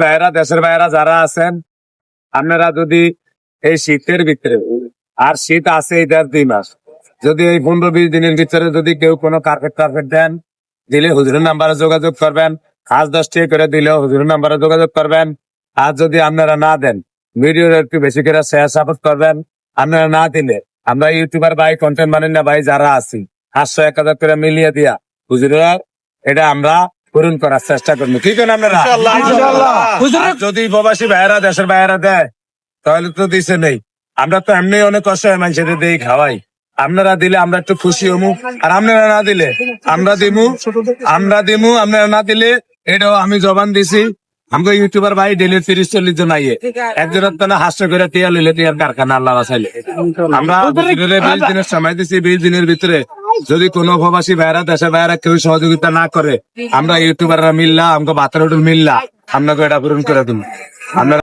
ভাইয়েরা, দেশের ভাইয়েরা যারা আছেন, আপনারা যদি এই শীতের ভিতরে, আর শীত আছে এটা 2 মাস, যদি এই 15-20 দিনের ভিতরে যদি কেউ কোনো কার্পেট দেন, দিলে হুজুরের নাম্বারে যোগাযোগ করবেন। 5-10 টাকা করে দিলেও হুজুরের নাম্বারে যোগাযোগ করবেন। আর যদি আপনারা না দেন, ভিডিওর একটু বেশি করে শেয়ার সাপোর্ট করবেন। আপনারা না দিলে আমরা ইউটিউবার ভাই, কন্টেন্ট বানাই না ভাই যারা আছি, 500-1000 করে মিলিয়ে দিয়া হুজুরের এটা আমরা পূরণ করার চেষ্টা করবো। কি করেন আপনারা? আর যদি প্রবাসী ভাইয়েরা, দেশের ভাইয়েরা দেয়, তাহলে তো দিছে নেই। আমরা তো এমনি অনেক অসহায় মানুষের দিয়ে খাওয়াই। আপনারা দিলে আমরা একটু খুশি হমু, আর আপনারা না দিলে আমরা দিমু। আপনারা না দিলে এটাও আমি জবান দিছি। আমাকে ইউটিউবার ভাই ডেলি 30-40 জন আইয়ে একজনের তো না 500 করে টিয়া লইলে টিয়ার কারখানা আল্লাহ বাঁচাইলে। আমরা 20 দিনের সময় দিছি। 20 দিনের ভিতরে যদি কোনো প্রবাসী ভাইয়েরা, দেশের ভাইয়েরা কেউ সহযোগিতা না করে, আমরা ইউটিউবাররা মিললা, আমাকে বাতার হোটেল মিললা, আপনাকে এটা পূরণ করে দিন। আপনারা